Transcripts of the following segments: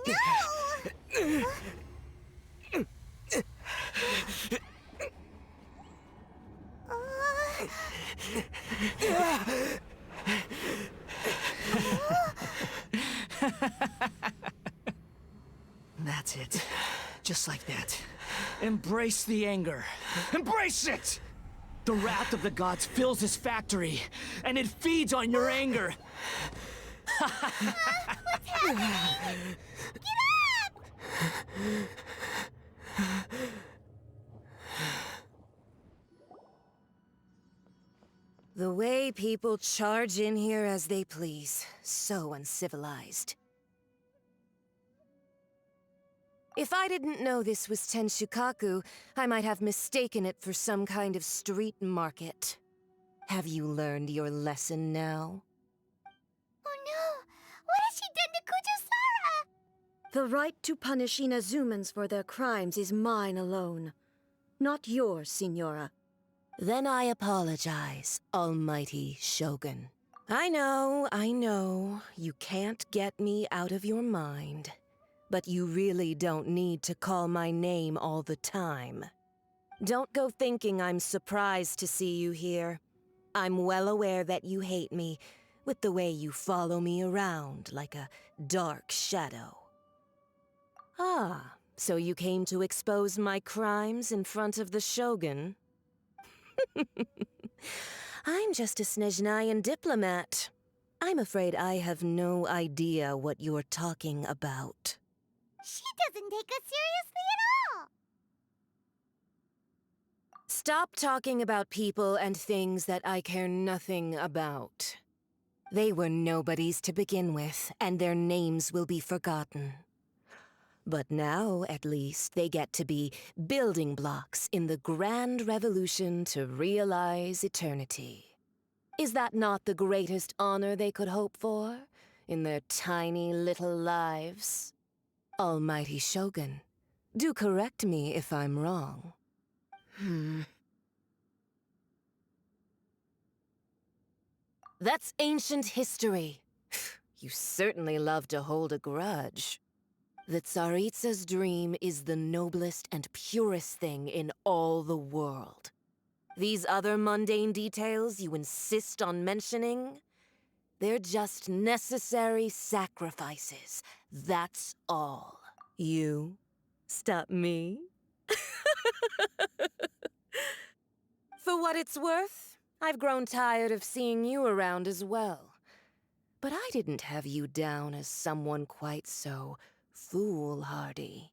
No! That's it. Just like that. Embrace the anger. Embrace it! The wrath of the gods fills this factory, and it feeds on your anger. What's happening? Get up! The way people charge in here as they please. So uncivilized. If I didn't know this was Tenshukaku, I might have mistaken it for some kind of street market. Have you learned your lesson now? Oh no! What has she done to Kujusara? The right to punish Inazumans for their crimes is mine alone. Not yours, Signora. Then I apologize, Almighty Shogun. I know, you can't get me out of your mind. But you really don't need to call my name all the time. Don't go thinking I'm surprised to see you here. I'm well aware that you hate me, with the way you follow me around like a dark shadow. Ah, so you came to expose my crimes in front of the Shogun? I'm just a Snezhnayan diplomat. I'm afraid I have no idea what you're talking about. She doesn't take us seriously at all! Stop talking about people and things that I care nothing about. They were nobodies to begin with, and their names will be forgotten. But now, at least, they get to be building blocks in the grand revolution to realize eternity. Is that not the greatest honor they could hope for in their tiny little lives? Almighty Shogun, do correct me if I'm wrong. That's ancient history. You certainly love to hold a grudge. The Tsaritsa's dream is the noblest and purest thing in all the world. These other mundane details you insist on mentioning, they're just necessary sacrifices. That's all. You stop me? For what it's worth, I've grown tired of seeing you around as well. But I didn't have you down as someone quite so foolhardy.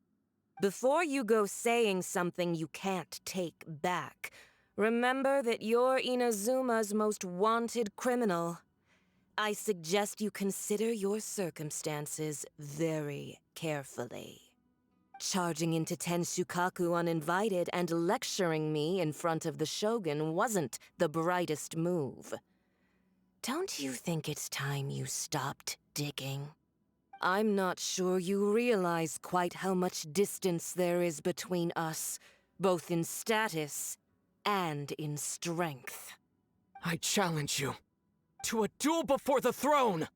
Before you go saying something you can't take back, remember that you're Inazuma's most wanted criminal. I suggest you consider your circumstances very carefully. Charging into Tenshukaku uninvited and lecturing me in front of the Shogun wasn't the brightest move. Don't you think it's time you stopped digging? I'm not sure you realize quite how much distance there is between us, both in status and in strength. I challenge you to a duel before the throne!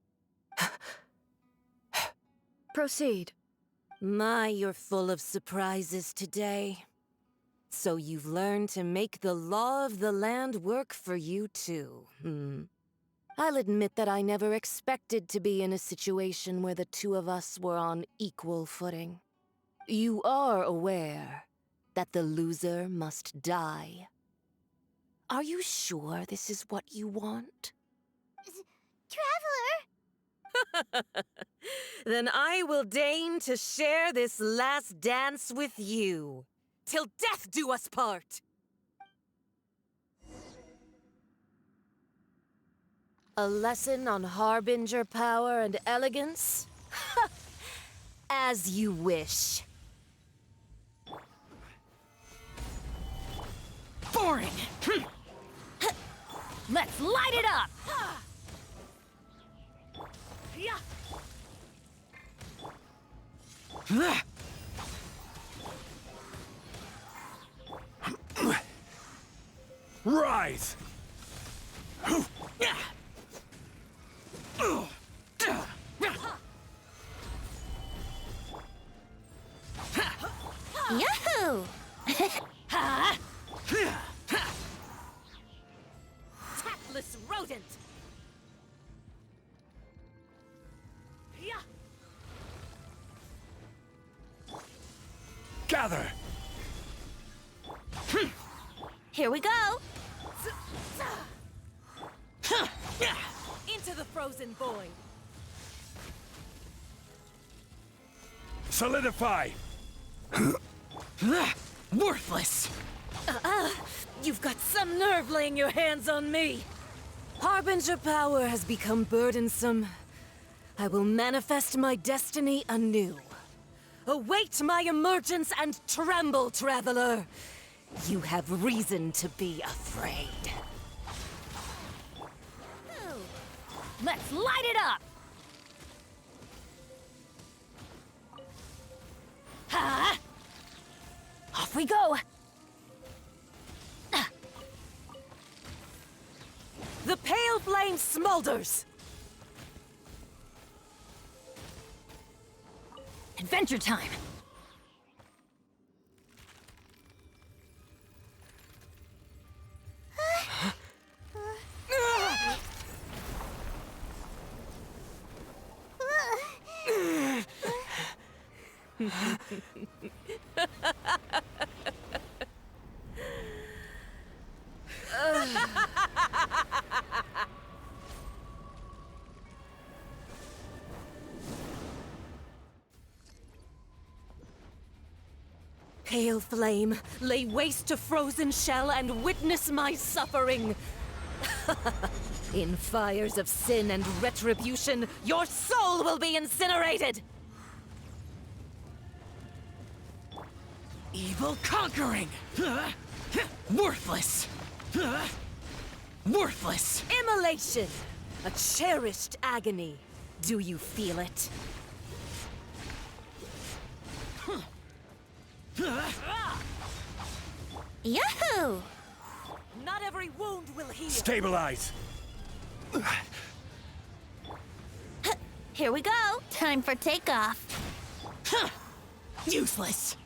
Proceed. My, you're full of surprises today. So you've learned to make the law of the land work for you too, I'll admit that I never expected to be in a situation where the two of us were on equal footing. You are aware that the loser must die. Are you sure this is what you want? Traveler! Then I will deign to share this last dance with you, till death do us part! A lesson on harbinger power and elegance? As you wish. Boring! Let's light it up! Rise! Yahoo! Ha! Tactless rodent! Yeah. Gather! Here we go! Into the frozen void! Solidify! Worthless! You've got some nerve laying your hands on me! Harbinger power has become burdensome. I will manifest my destiny anew. Await my emergence and tremble, traveler! You have reason to be afraid. Let's light it up! Ha! Off we go! The pale flame smolders! Adventure time! Pale flame, lay waste to frozen shell and witness my suffering! In fires of sin and retribution, your soul will be incinerated! Evil conquering! Worthless! Worthless! Immolation! A cherished agony. Do you feel it? Yahoo! Not every wound will heal. Stabilize! Here we go! Time for takeoff! Useless!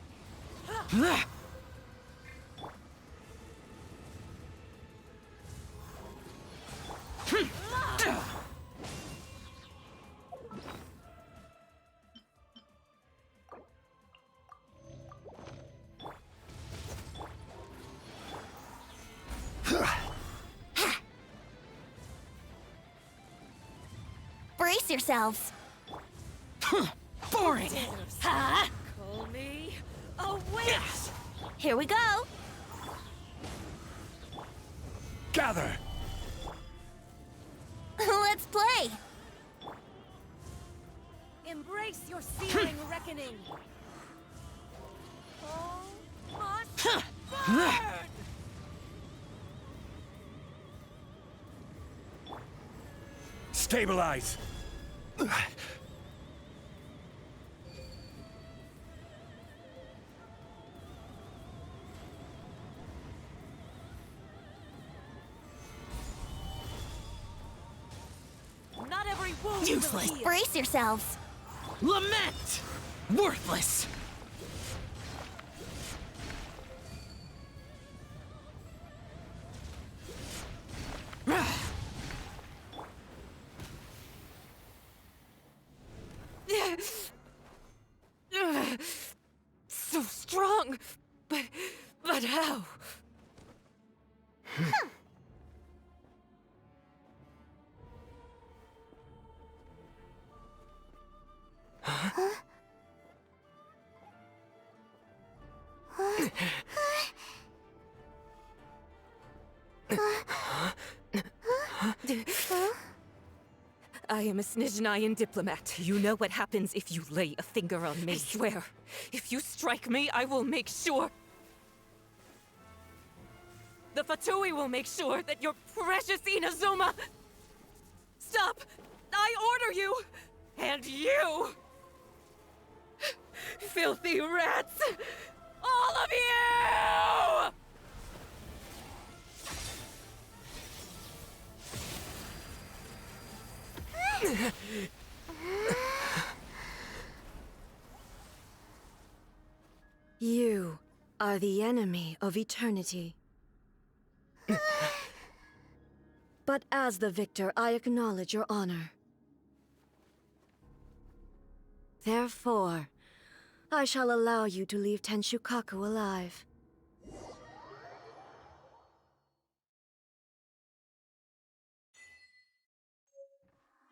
Brace yourselves! Boring! Ha! Call me a witch! Here we go! Gather! Let's play! Embrace your searing reckoning! All must burn! Stabilize! Not every wound Useless. will heal. Brace yourselves! Lament! Worthless! So strong, but how? I am a Snizhnayan diplomat. You know what happens if you lay a finger on me. I swear, if you strike me, I will make sure... The Fatui will make sure that your precious Inazuma... Stop! I order you! And you! Filthy rats! All of you! You are the enemy of eternity. But as the victor, I acknowledge your honor. Therefore, I shall allow you to leave Tenshukaku alive.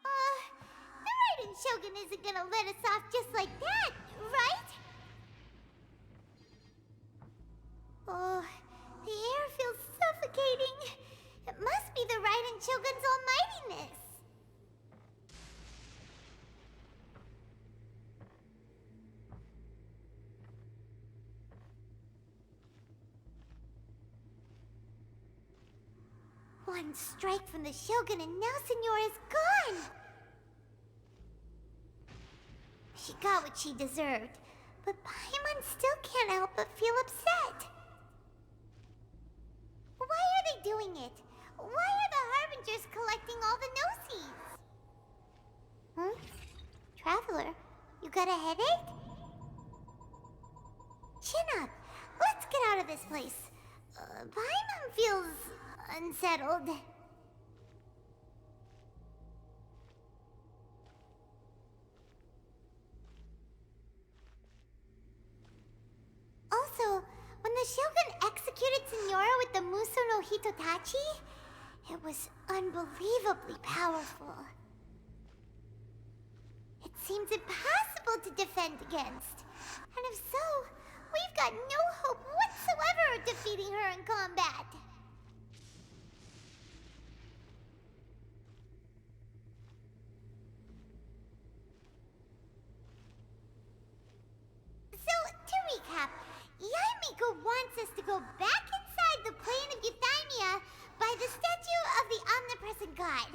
The Raiden Shogun isn't gonna let us off just like that, right? Oh, the air feels suffocating. It must be the Raiden Shogun's almightiness. One strike from the Shogun and now Signora's gone! She got what she deserved, but Paimon still can't help but feel upset. Why are they doing it? Why are the Harbingers collecting all the no-seeds? Traveler, you got a headache? Chin up. Let's get out of this place. Paimon feels unsettled. Also, when the Shogun executed Signora with the Muso no Hitotachi, it was unbelievably powerful. It seems impossible to defend against. And if so, we've got no hope whatsoever of defeating her in combat. So, to recap, Yaimiko wants us to go back inside the plane of Euthymia by the statue of the omnipresent god.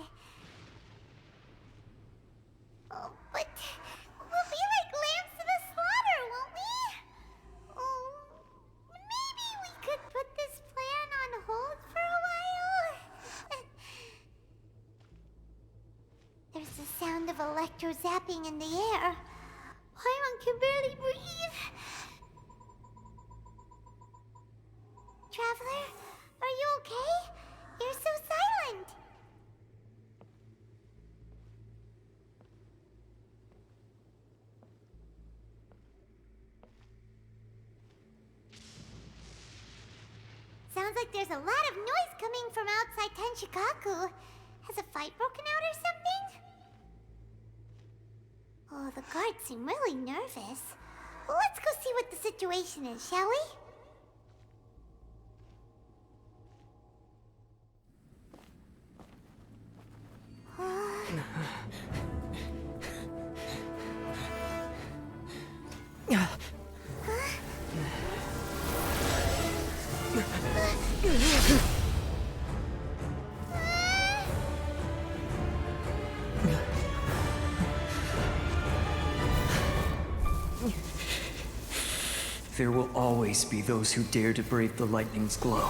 Oh, but we'll be like lambs to the slaughter, won't we? Oh, maybe we could put this plan on hold for a while? There's the sound of Electro zapping in the air. Paimon can barely breathe. Traveler, are you okay? You're so silent. Sounds like there's a lot of noise coming from outside Tenshikaku. Has a fight broken out or something? Oh, the guards seem really nervous. Let's go see what the situation is, shall we? There will always be those who dare to brave the lightning's glow.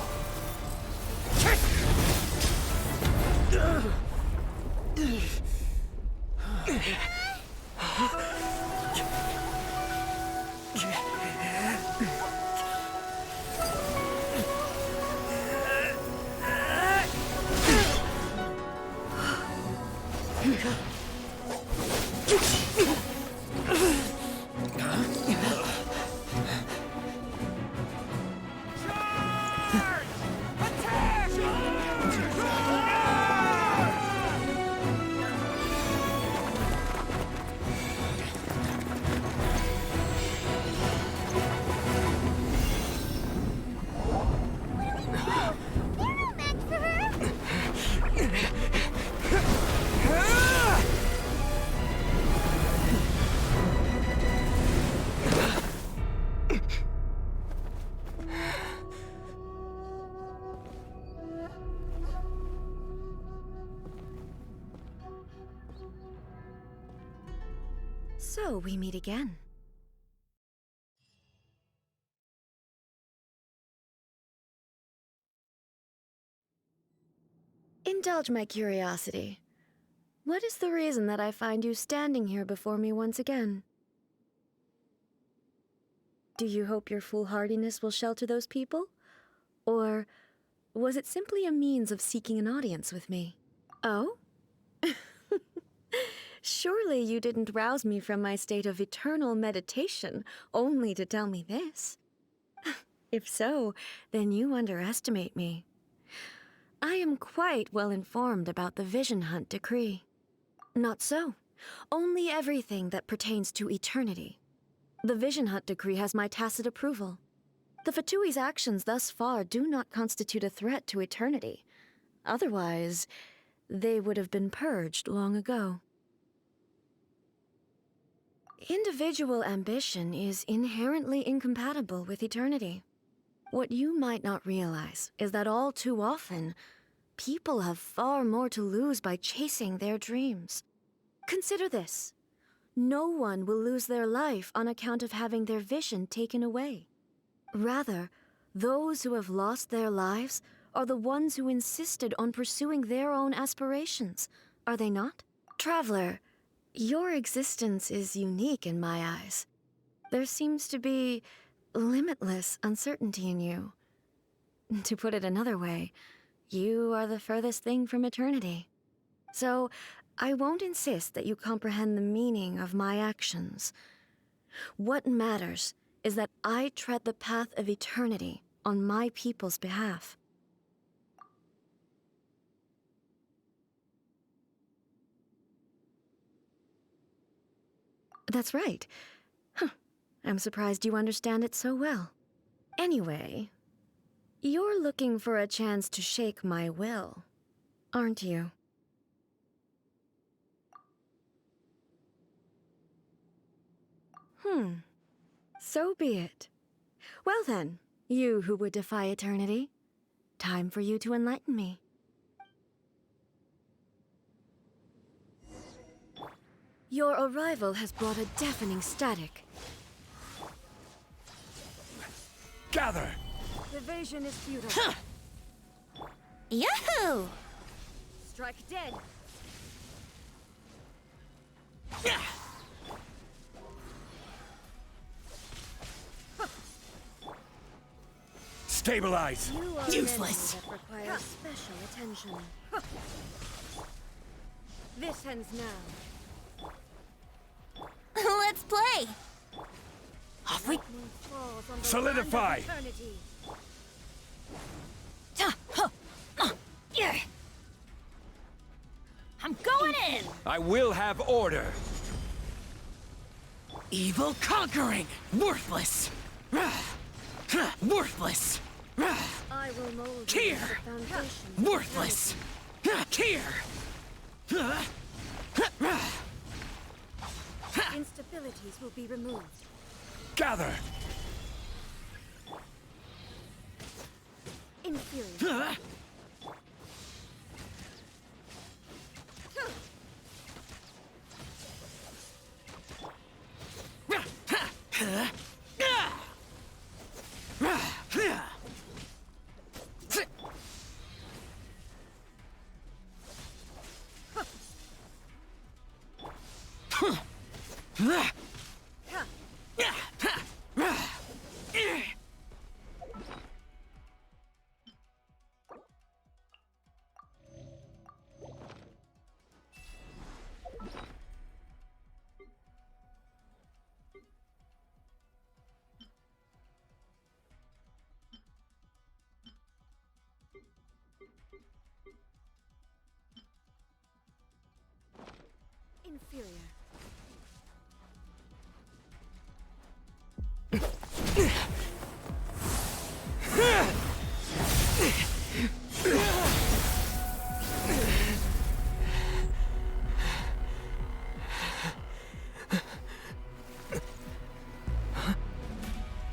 So we meet again. Indulge my curiosity. What is the reason that I find you standing here before me once again? Do you hope your foolhardiness will shelter those people? Or was it simply a means of seeking an audience with me? Oh? Surely you didn't rouse me from my state of eternal meditation only to tell me this. If so, then you underestimate me. I am quite well informed about the Vision Hunt decree. Not so. Only everything that pertains to eternity. The Vision Hunt decree has my tacit approval. The Fatui's actions thus far do not constitute a threat to eternity. Otherwise, they would have been purged long ago. Individual ambition is inherently incompatible with eternity. What you might not realize is that all too often, people have far more to lose by chasing their dreams. Consider this. No one will lose their life on account of having their vision taken away. Rather, those who have lost their lives are the ones who insisted on pursuing their own aspirations, are they not? Traveler, your existence is unique in my eyes. There seems to be limitless uncertainty in you. To put it another way, you are the furthest thing from eternity. So, I won't insist that you comprehend the meaning of my actions. What matters is that I tread the path of eternity on my people's behalf. That's right. I'm surprised you understand it so well. Anyway, you're looking for a chance to shake my will, aren't you? So be it. Well then, you who would defy eternity, time for you to enlighten me. Your arrival has brought a deafening static. Gather! Evasion is futile. Yahoo! Strike dead. Stabilize! You are Useless. an enemy that requires special attention. This ends now. Let's play! Off we... Lightning falls on the Solidify. land of eternity. I'm going in! I will have order! Evil conquering! Worthless! Worthless! I will mold you Here! into the foundation of Worthless! Here! eternity. Instabilities will be removed. Gather! Inferior. Inferior.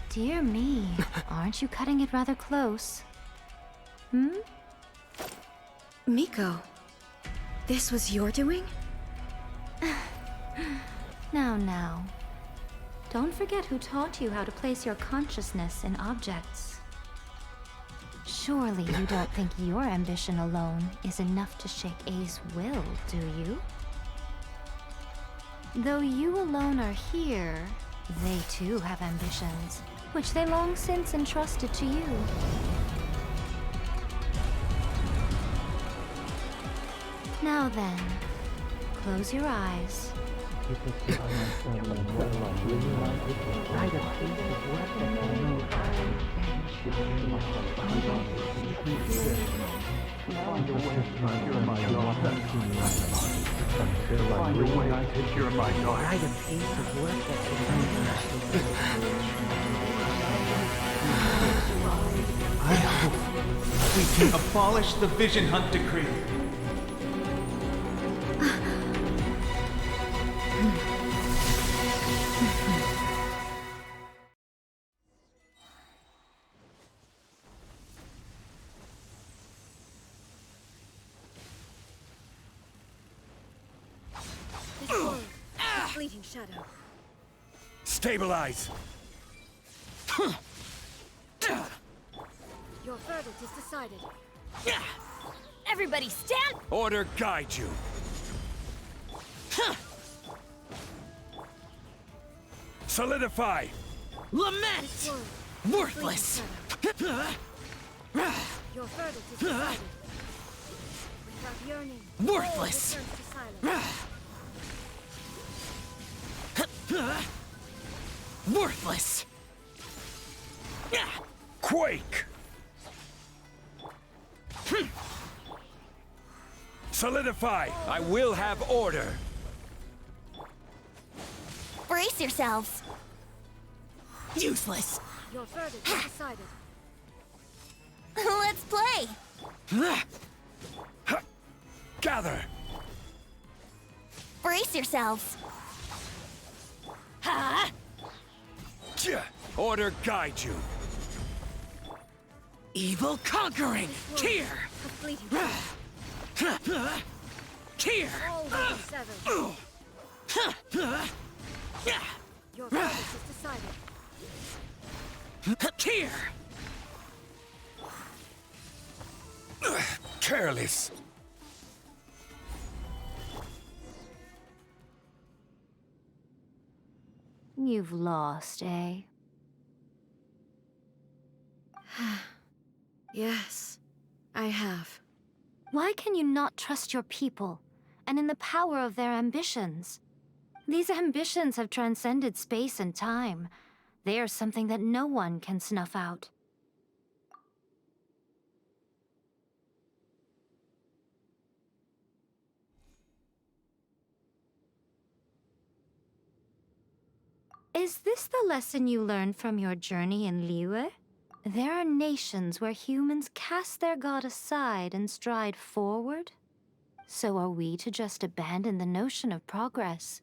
Dear me, aren't you cutting it rather close? Miko, this was your doing? Now. Don't forget who taught you how to place your consciousness in objects. Surely you don't think your ambition alone is enough to shake A's will, do you? Though you alone are here, they too have ambitions. which they long since entrusted to you. Now then, close your eyes. I hope we can abolish the Vision Hunt Decree. Fleeting shadow. Stabilize! Your verdict is decided. Everybody stand! Order guide you. Solidify! Lament! Worthless! Your verdict is decided. Without yearning, Worthless! all returns to silence. Worthless! Quake! Solidify! I will have order. Brace yourselves. Useless! Your verdict is decided. Let's play. Gather! Brace yourselves. Order guide you. Evil conquering! Here! A fleeting shadow. Here! All will be severed. Your verdict is decided. Here! Careless. You've lost, eh? Yes, I have. Why can you not trust your people, and in the power of their ambitions? These ambitions have transcended space and time. They are something that no one can snuff out. Is this the lesson you learned from your journey in Liyue? There are nations where humans cast their god aside and stride forward. So are we to just abandon the notion of progress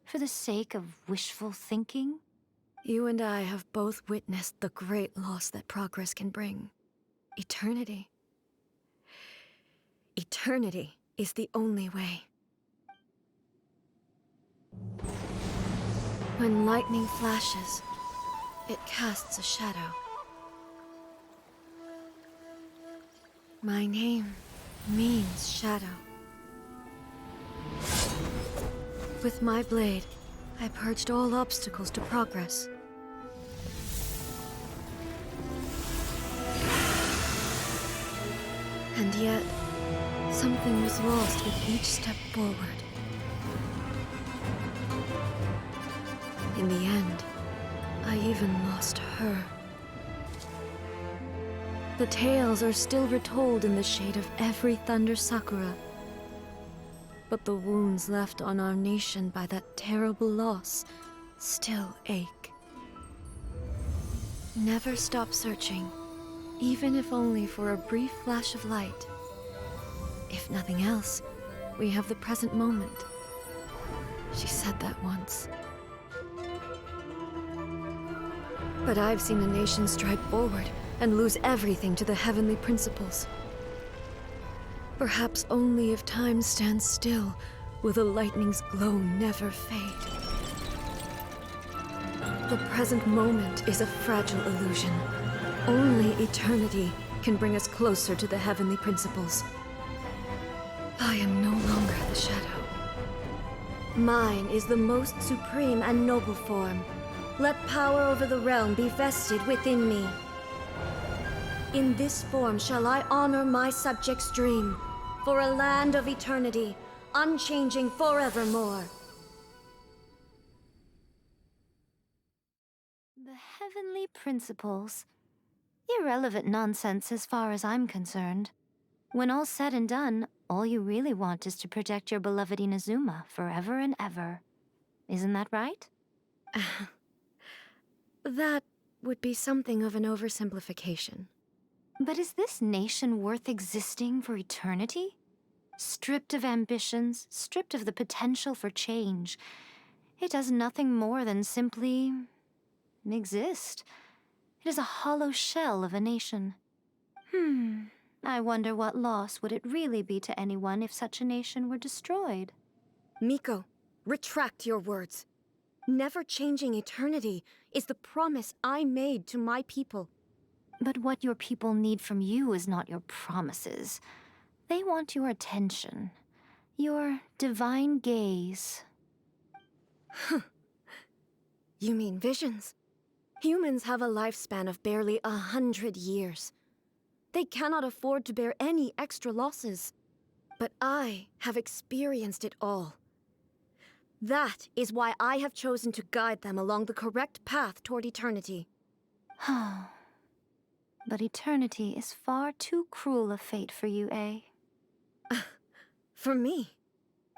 for the sake of wishful thinking? You and I have both witnessed the great loss that progress can bring. Eternity. Eternity is the only way. When lightning flashes, it casts a shadow. My name means shadow. With my blade, I purged all obstacles to progress. And yet, something was lost with each step forward. In the end, I even lost her. The tales are still retold in the shade of every Thunder Sakura. But the wounds left on our nation by that terrible loss still ache. Never stop searching, even if only for a brief flash of light. If nothing else, we have the present moment. She said that once. But I've seen a nation stride forward and lose everything to the heavenly principles. Perhaps only if time stands still will the lightning's glow never fade. The present moment is a fragile illusion. Only eternity can bring us closer to the heavenly principles. I am no longer the shadow. Mine is the most supreme and noble form, let power over the realm be vested within me. In this form shall I honor my subjects' dream, for a land of eternity, unchanging forevermore. The heavenly principles. Irrelevant nonsense as far as I'm concerned. When all's said and done, all you really want is to protect your beloved Inazuma forever and ever. Isn't that right? That would be something of an oversimplification. But is this nation worth existing for eternity? Stripped of ambitions, stripped of the potential for change, it does nothing more than simply exist. It is a hollow shell of a nation. I wonder what loss would it really be to anyone if such a nation were destroyed? Miko, retract your words. Never-changing eternity is the promise I made to my people. But what your people need from you is not your promises. They want your attention. Your divine gaze. You mean visions? Humans have a lifespan of barely 100 years. They cannot afford to bear any extra losses. But I have experienced it all. That is why I have chosen to guide them along the correct path toward eternity. But eternity is far too cruel a fate for you, eh? For me?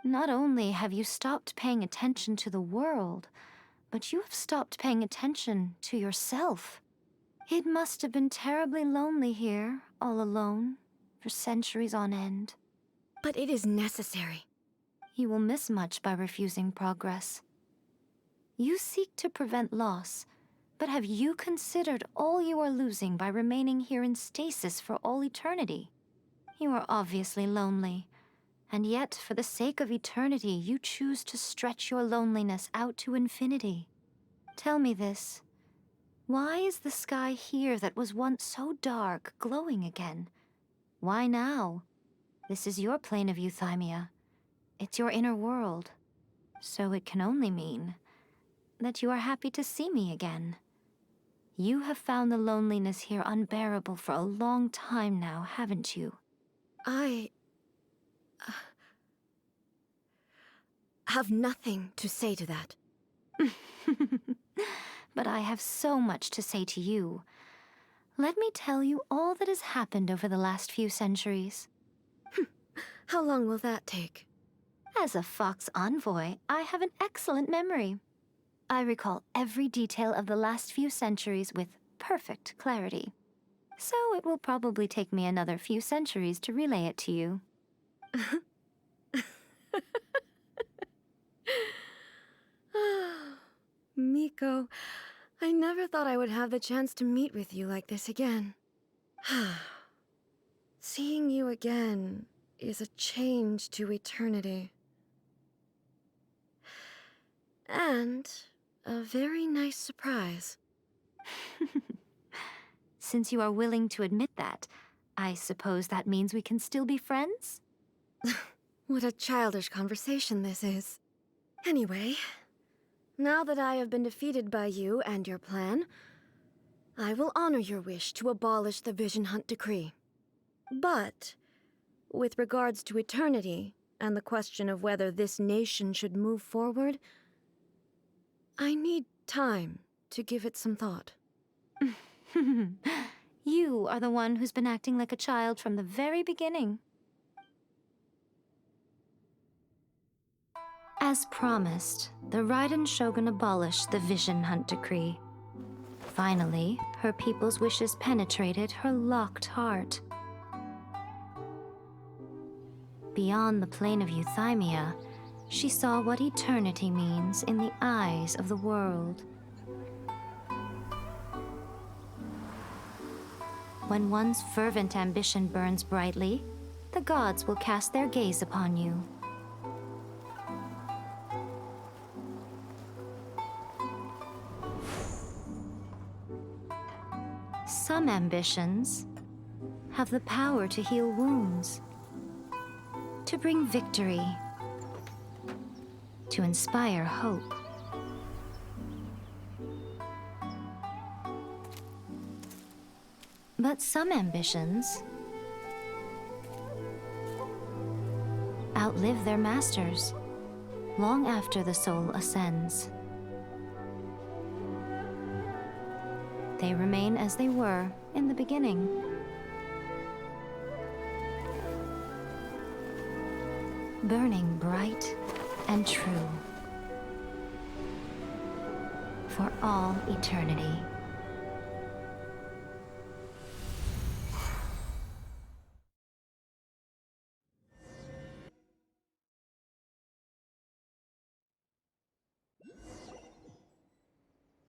Not only have you stopped paying attention to the world, but you have stopped paying attention to yourself. It must have been terribly lonely here, all alone, for centuries on end. But it is necessary. You will miss much by refusing progress. You seek to prevent loss, but have you considered all you are losing by remaining here in stasis for all eternity? You are obviously lonely, and yet for the sake of eternity you choose to stretch your loneliness out to infinity. Tell me this. Why is the sky here that was once so dark glowing again? Why now? This is your plane of euthymia. It's your inner world. So it can only mean that you are happy to see me again. You have found the loneliness here unbearable for a long time now, haven't you? I have nothing to say to that. But I have so much to say to you. Let me tell you all that has happened over the last few centuries. How long will that take? As a Fox envoy, I have an excellent memory. I recall every detail of the last few centuries with perfect clarity. So it will probably take me another few centuries to relay it to you. Miko, I never thought I would have the chance to meet with you like this again. Seeing you again is a change to eternity. And a very nice surprise. Since you are willing to admit that, I suppose that means we can still be friends? What a childish conversation this is. Anyway, now that I have been defeated by you and your plan, I will honor your wish to abolish the Vision Hunt Decree. But, with regards to eternity and the question of whether this nation should move forward, I need time to give it some thought. You are the one who's been acting like a child from the very beginning. As promised, the Raiden Shogun abolished the Vision Hunt Decree. Finally, her people's wishes penetrated her locked heart. Beyond the plane of euthymia, she saw what eternity means in the eyes of the world. When one's fervent ambition burns brightly, the gods will cast their gaze upon you. Some ambitions have the power to heal wounds, to bring victory, to inspire hope. But some ambitions outlive their masters long after the soul ascends. They remain as they were in the beginning. Burning bright and true for all eternity.